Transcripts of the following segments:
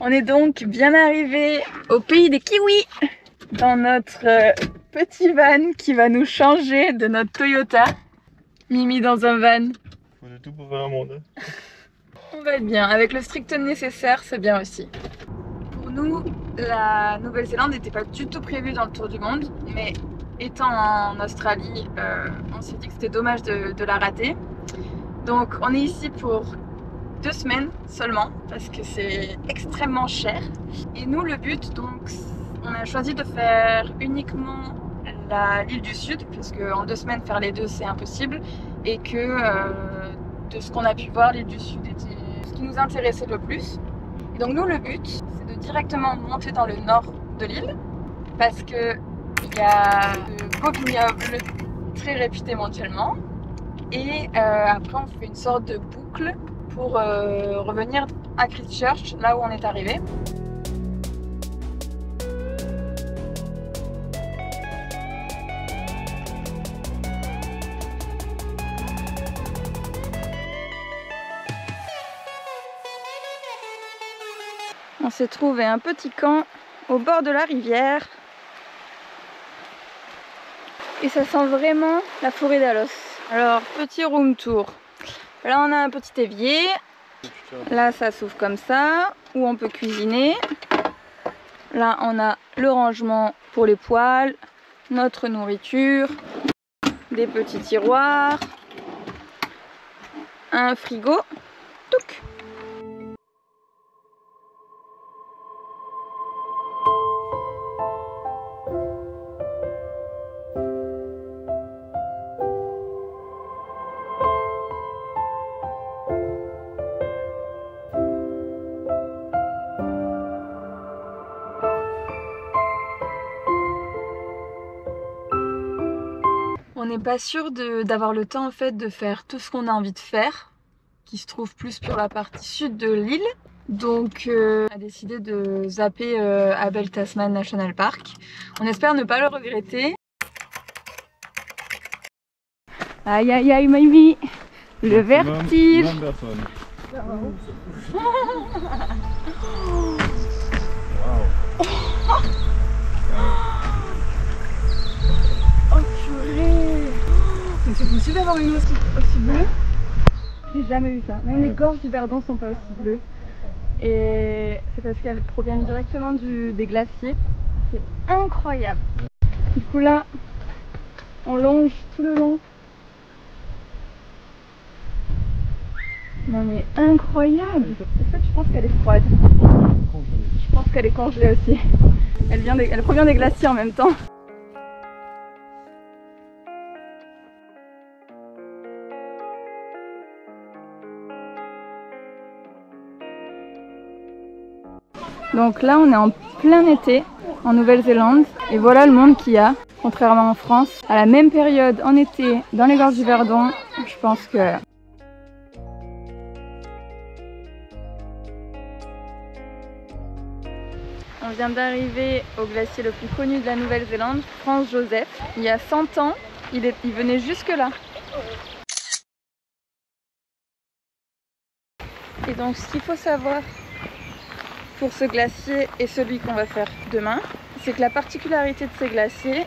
On est donc bien arrivé au pays des kiwis dans notre petit van qui va nous changer de notre Toyota. Mimi dans un van. Faut de tout pour faire un monde. On va être bien, avec le strict nécessaire, c'est bien aussi. Pour nous, la Nouvelle-Zélande n'était pas du tout prévue dans le tour du monde, mais étant en Australie, on s'est dit que c'était dommage de la rater. Donc on est ici pour 2 semaines seulement parce que c'est extrêmement cher. Et nous, le but, donc, on a choisi de faire uniquement l'île du Sud, parce qu'en 2 semaines faire les deux c'est impossible, et que de ce qu'on a pu voir, l'île du Sud était ce qui nous intéressait le plus. Et donc nous, le but, c'est de directement monter dans le nord de l'île, parce que il y a de beaux vignobles très réputés mondialement, et après on fait une sorte de boucle pour revenir à Christchurch, là où on est arrivé. On s'est trouvé un petit camp au bord de la rivière et ça sent vraiment la forêt d'Alos. Alors, petit room tour. Là on a un petit évier, là ça s'ouvre comme ça, où on peut cuisiner. Là on a le rangement pour les poêles, notre nourriture, des petits tiroirs, un frigo. Touc. On n'est pas sûr d'avoir le temps en fait de faire tout ce qu'on a envie de faire, qui se trouve plus sur la partie sud de l'île. Donc on a décidé de zapper Abel Tasman National Park. On espère ne pas le regretter. Aïe aïe aïe Mimi, le vertige. Mais c'est possible d'avoir une eau aussi bleue? J'ai jamais vu ça. Même les gorges du Verdon sont pas aussi bleues. Et c'est parce qu'elles proviennent directement des glaciers. C'est incroyable. Du coup là, on longe tout le long. Non mais incroyable! Est-ce que tu penses qu'elle est froide? Je pense qu'elle est congelée aussi. Elle provient des glaciers en même temps. Donc là on est en plein été en Nouvelle-Zélande et voilà le monde qu'il y a, contrairement en France. À la même période en été dans les gorges du Verdon, je pense que... On vient d'arriver au glacier le plus connu de la Nouvelle-Zélande, Franz Josef. Il y a 100 ans, il venait jusque là. Et donc ce qu'il faut savoir pour ce glacier et celui qu'on va faire demain, c'est que la particularité de ces glaciers,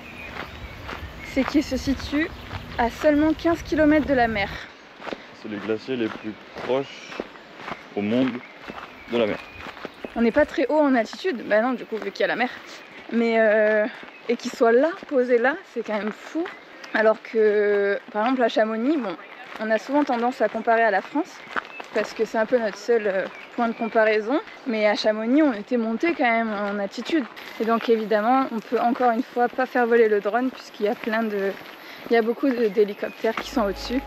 c'est qu'ils se situent à seulement 15 km de la mer. C'est les glaciers les plus proches au monde de la mer. On n'est pas très haut en altitude, bah non du coup vu qu'il y a la mer, mais et qu'ils soient là, posés là, c'est quand même fou. Alors que par exemple à Chamonix, bon, on a souvent tendance à comparer à la France, parce que c'est un peu notre seul point de comparaison. Mais à Chamonix, on était monté quand même en altitude. Et donc évidemment, on peut encore une fois pas faire voler le drone puisqu'il y a il y a beaucoup d'hélicoptères qui sont au-dessus.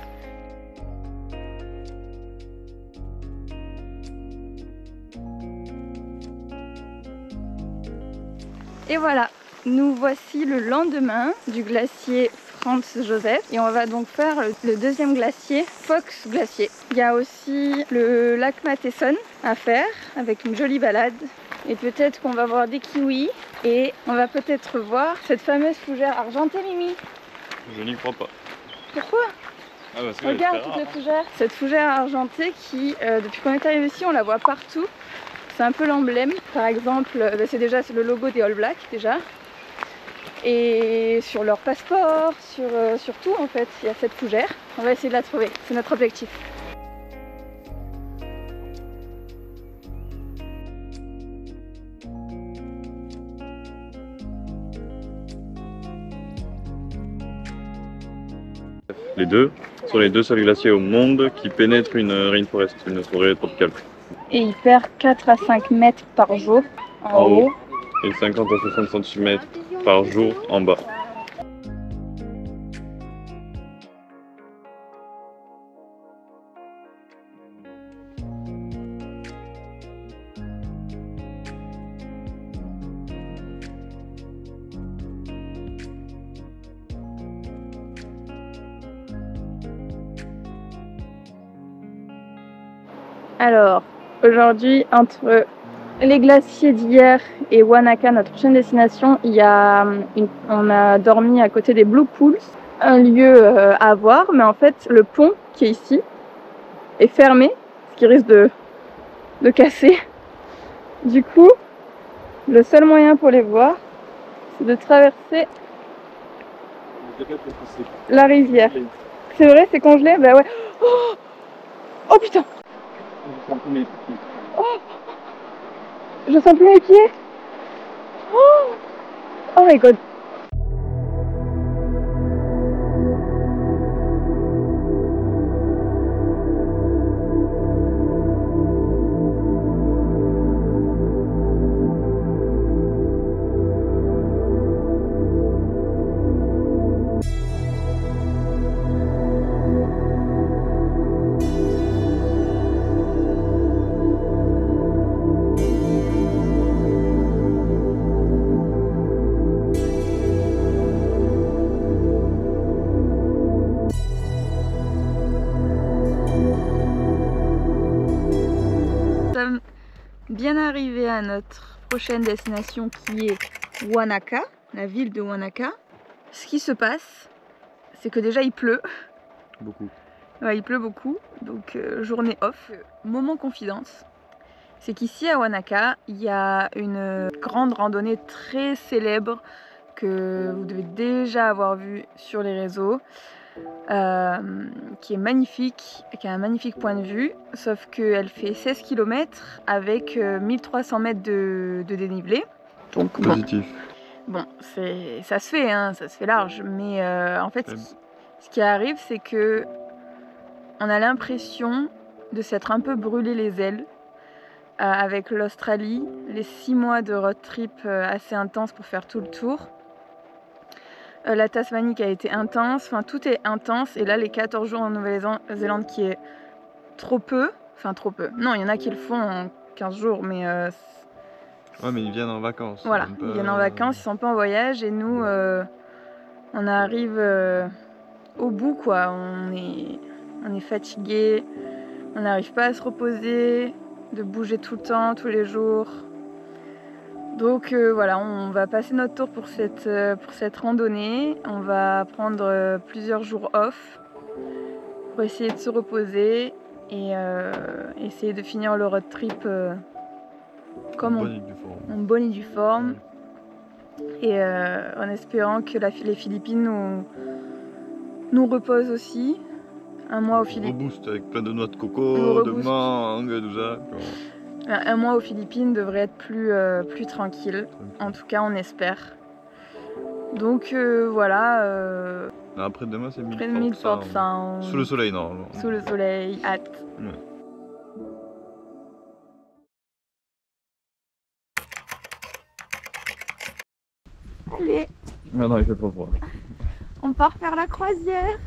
Et voilà, nous voici le lendemain du glacier Franz Josef et on va donc faire le deuxième glacier, Fox Glacier. Il y a aussi le lac Matheson à faire avec une jolie balade et peut-être qu'on va voir des kiwis et on va peut-être voir cette fameuse fougère argentée, Mimi. Je n'y crois pas. Pourquoi? Ah parce que regarde toutes les fougères. Cette fougère argentée qui, depuis qu'on est arrivé ici, on la voit partout. c'est un peu l'emblème. Par exemple, c'est déjà le logo des All Blacks déjà. Et sur leur passeport, sur tout en fait, il y a cette fougère. On va essayer de la trouver, c'est notre objectif. Les deux sont les deux seuls glaciers au monde qui pénètrent une rainforest, une forêt tropicale. Et il perd 4 à 5 mètres par jour en haut. Et 50 à 60 cm par jour en bas. Alors, aujourd'hui, entre les glaciers d'hier et Wanaka, notre prochaine destination, on a dormi à côté des Blue Pools, un lieu à voir, mais en fait, le pont qui est ici est fermé, ce qui risque de casser. Du coup, le seul moyen pour les voir, c'est de traverser la rivière. C'est vrai, c'est congelé? Bah ouais. Oh, oh putain! Oh, je sens plus mes pieds. Oh, oh my god. Bien arrivé à notre prochaine destination qui est Wanaka, la ville de Wanaka. Ce qui se passe, c'est que déjà il pleut. Beaucoup. Ouais, il pleut beaucoup, donc journée off. Moment confidence, c'est qu'ici à Wanaka, il y a une grande randonnée très célèbre que vous devez déjà avoir vue sur les réseaux. Qui est magnifique, qui a un magnifique point de vue, sauf qu'elle fait 16 km avec 1300 mètres de dénivelé. Donc positif. Bon, ça se fait, hein, ça se fait large, mais en fait, ce qui arrive, c'est que on a l'impression de s'être un peu brûlé les ailes avec l'Australie, les 6 mois de road trip assez intense pour faire tout le tour. La Tasmanie qui a été intense, enfin tout est intense, et là les 14 jours en Nouvelle-Zélande qui est trop peu, enfin trop peu, non il y en a qui le font en 15 jours mais... Ouais mais ils viennent en vacances. Voilà, ils viennent en vacances, ils sont pas en voyage et nous on arrive au bout quoi, on est fatigué, on n'arrive pas à se reposer, de bouger tout le temps, tous les jours. Donc voilà, on va passer notre tour pour cette randonnée. On va prendre plusieurs jours off pour essayer de se reposer et essayer de finir le road trip comme en bonne et due forme. Et en espérant que les Philippines nous reposent aussi. Un mois aux Philippines. Reboost avec plein de noix de coco, de mangue, tout ça. Un mois aux Philippines devrait être plus tranquille. En tout cas, on espère. Donc voilà. Après demain, c'est Milford Sound. Sous le soleil, normalement. Sous le soleil, hâte. Ouais. Allez. Non, il fait pas froid. On part faire la croisière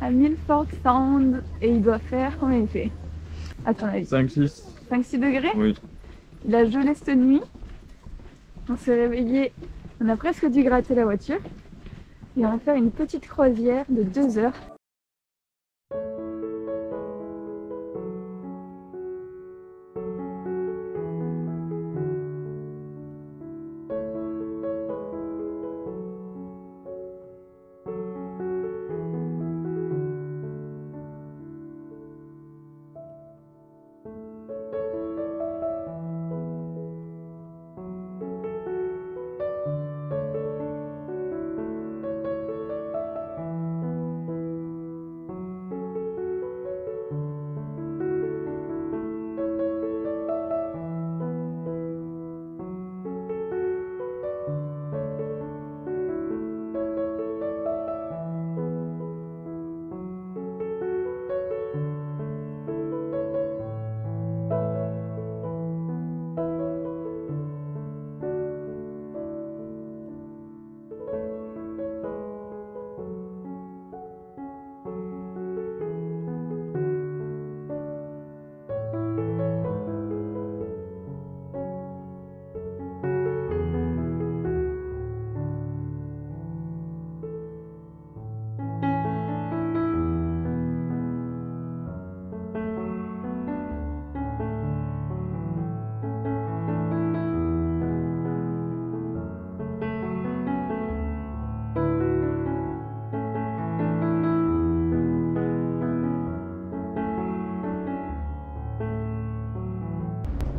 à Milford Sound et il doit faire combien il fait à ton avis? 5-6. 5-6 degrés? Oui. Il a gelé cette nuit. On s'est réveillé, on a presque dû gratter la voiture. Et on va faire une petite croisière de 2 heures.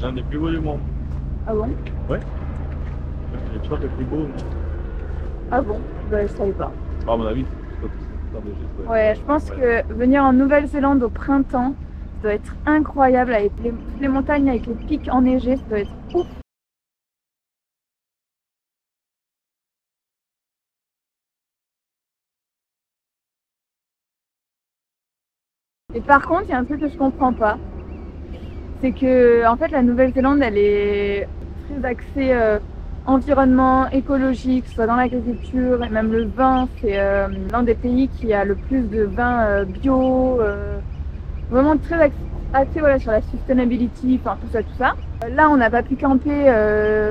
L'un des plus beaux du monde. Ah bon? Ouais. Je crois que le plus beau. Ah bon? Bah, je savais pas. À mon avis. Ouais, je pense que venir en Nouvelle-Zélande au printemps, ça doit être incroyable avec les montagnes, avec les pics enneigés, ça doit être ouf. Et par contre, il y a un truc que je comprends pas. C'est que en fait la Nouvelle-Zélande elle est très axée environnement, écologique, que ce soit dans l'agriculture et même le vin. C'est l'un des pays qui a le plus de vin bio, vraiment très axé voilà, sur la sustainability, enfin tout ça. Là on n'a pas pu camper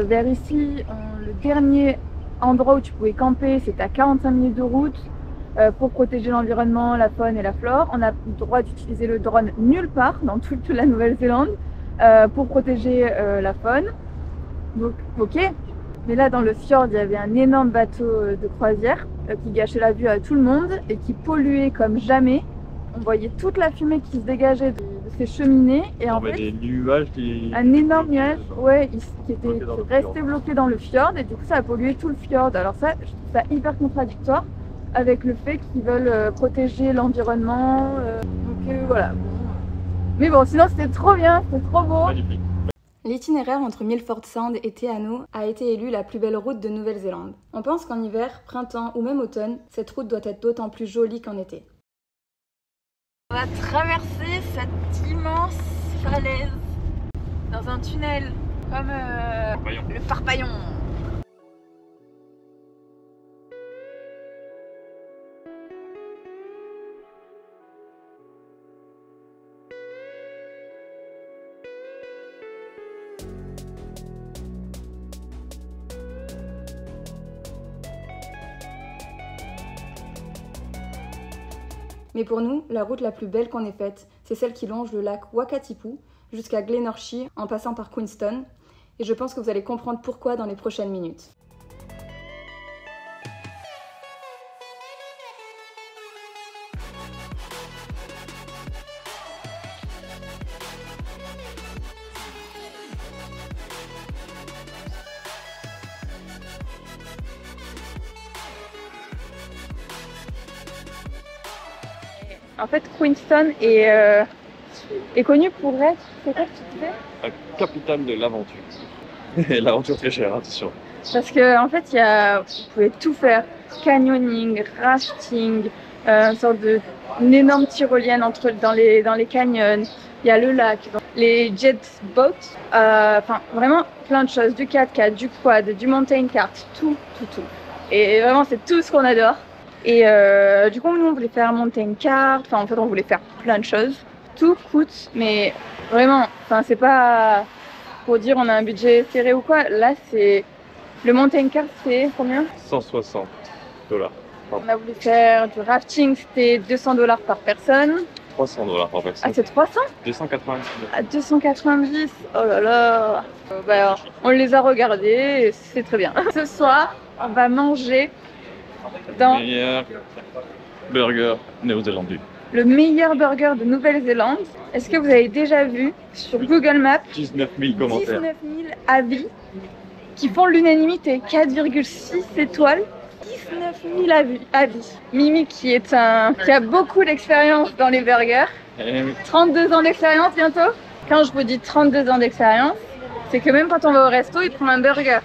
vers ici. Le dernier endroit où tu pouvais camper c'était à 45 minutes de route. Pour protéger l'environnement, la faune et la flore. On a le droit d'utiliser le drone nulle part dans toute la Nouvelle-Zélande pour protéger la faune. Donc ok, mais là dans le fjord il y avait un énorme bateau de croisière qui gâchait la vue à tout le monde et qui polluait comme jamais. On voyait toute la fumée qui se dégageait de ces cheminées et en fait des nuages qui... un énorme nuage ouais, qui était resté bloqué dans le fjord et du coup ça a pollué tout le fjord. Alors ça, je trouve ça hyper contradictoire avec le fait qu'ils veulent protéger l'environnement. Donc voilà. Mais bon, sinon c'était trop bien, c'était trop beau. Magnifique. L'itinéraire entre Milford Sound et Te Anau a été élu la plus belle route de Nouvelle-Zélande. On pense qu'en hiver, printemps ou même automne, cette route doit être d'autant plus jolie qu'en été. On va traverser cette immense falaise dans un tunnel comme le Parpaillon. Mais pour nous, la route la plus belle qu'on ait faite, c'est celle qui longe le lac Wakatipu jusqu'à Glenorchy en passant par Queenstown. Et je pense que vous allez comprendre pourquoi dans les prochaines minutes. En fait, Queenstown est connu pour être, c'est quoi que tu disais? La capitale de l'aventure. Et l'aventure très chère, attention. Parce que en fait, vous pouvez tout faire, canyoning, rafting, une sorte une énorme tyrolienne dans les canyons. Il y a le lac, les jet boats, enfin vraiment plein de choses, du 4x4, du quad, du mountain kart, tout. Et vraiment, c'est tout ce qu'on adore. Et du coup, nous on voulait faire mountain kart, enfin en fait on voulait faire plein de choses. Tout coûte, mais vraiment, enfin c'est pas pour dire on a un budget serré ou quoi. Là c'est le mountain kart, c'est combien? 160 $. On a voulu faire du rafting, c'était 200 $ par personne. 300 $ par personne. Ah c'est 300? 290. Ah 290, oh là là. Bah, on les a regardés, et c'est très bien. Ce soir, on va manger dans Meilleur burger néo-zélandais. le meilleur burger de Nouvelle-Zélande. Est-ce que vous avez déjà vu sur Google Maps 19 000 commentaires. 19 000 avis qui font l'unanimité, 4,6 étoiles, 19 000 avis. Mimi qui a beaucoup d'expérience dans les burgers, 32 ans d'expérience bientôt. Quand je vous dis 32 ans d'expérience, c'est que même quand on va au resto, il prend un burger.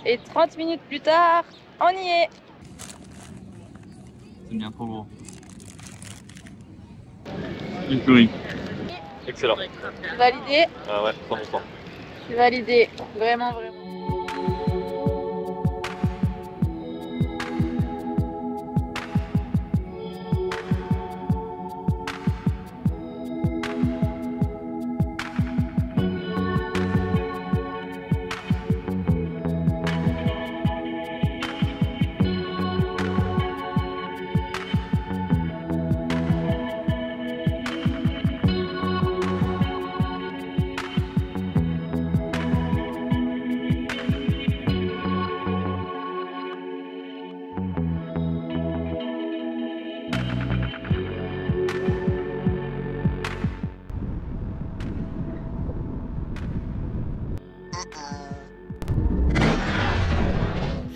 Et 30 minutes plus tard, on y est. C'est bien trop beau. Une souris. Excellent. Validé. Ah ouais, 100%. C'est validé. Vraiment.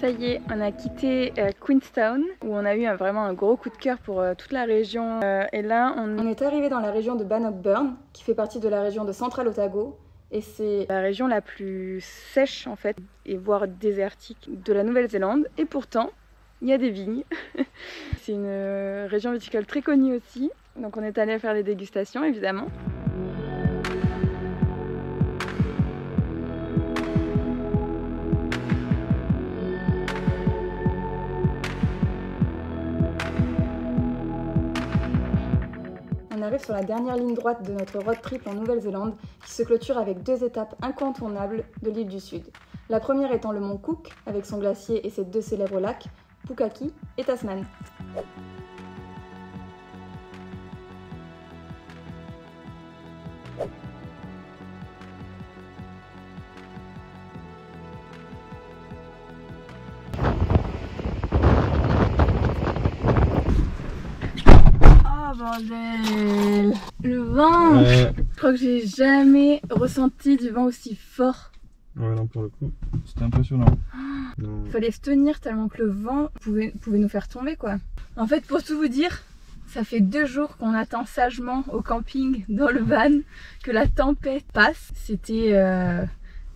Ça y est, on a quitté Queenstown où on a eu vraiment un gros coup de cœur pour toute la région. Et là, on est arrivé dans la région de Bannockburn, qui fait partie de la région de Central Otago. Et c'est la région la plus sèche en fait, et voire désertique de la Nouvelle-Zélande. Et pourtant, il y a des vignes. C'est une région viticole très connue aussi. Donc on est allé faire des dégustations évidemment. On arrive sur la dernière ligne droite de notre road trip en Nouvelle-Zélande qui se clôture avec 2 étapes incontournables de l'île du Sud. La première étant le mont Cook avec son glacier et ses 2 célèbres lacs, Pukaki et Tasman. Oh bordel! Le vent! Je crois que j'ai jamais ressenti du vent aussi fort. Ouais, non, pour le coup, c'était impressionnant. Il fallait se tenir tellement que le vent pouvait nous faire tomber quoi. En fait, pour tout vous dire, ça fait 2 jours qu'on attend sagement au camping dans le van que la tempête passe. C'était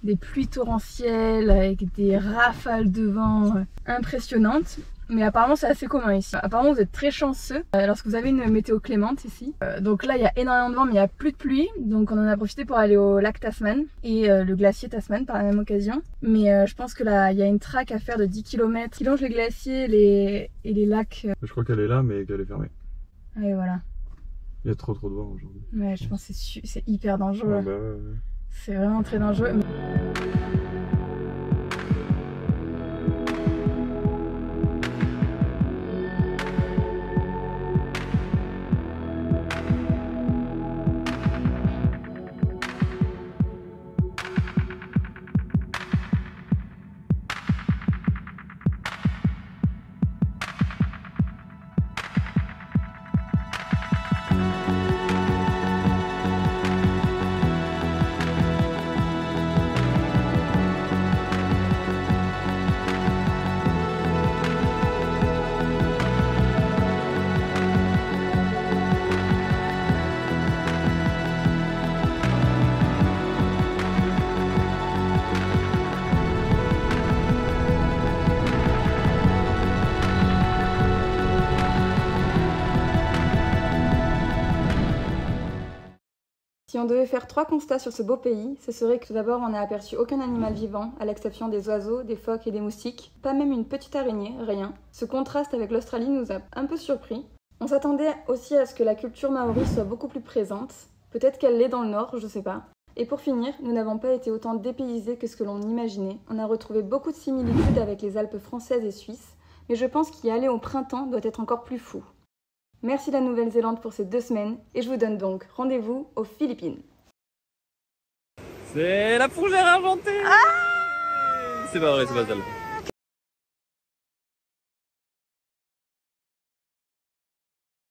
des pluies torrentielles avec des rafales de vent impressionnantes. Mais apparemment c'est assez commun ici. Apparemment vous êtes très chanceux lorsque vous avez une météo clémente ici. Donc là il y a énormément de vent mais il n'y a plus de pluie. Donc on en a profité pour aller au lac Tasman et le glacier Tasman par la même occasion. Mais je pense que là il y a une track à faire de 10 km qui longe les glaciers et les lacs. Je crois qu'elle est là mais qu'elle est fermée. Et voilà. Il y a trop de vent aujourd'hui. Ouais je pense que c'est hyper dangereux. Ah bah ouais. C'est vraiment très dangereux. Si on devait faire 3 constats sur ce beau pays, ce serait que tout d'abord on n'a aperçu aucun animal vivant, à l'exception des oiseaux, des phoques et des moustiques, pas même une petite araignée, rien. Ce contraste avec l'Australie nous a un peu surpris. On s'attendait aussi à ce que la culture maori soit beaucoup plus présente, peut-être qu'elle l'est dans le nord, je sais pas. Et pour finir, nous n'avons pas été autant dépaysés que ce que l'on imaginait. On a retrouvé beaucoup de similitudes avec les Alpes françaises et suisses, mais je pense qu'y aller au printemps doit être encore plus fou. Merci la Nouvelle-Zélande pour ces 2 semaines et je vous donne donc rendez-vous aux Philippines. C'est la fourgère argentée. C'est pas vrai, c'est pas celle-là.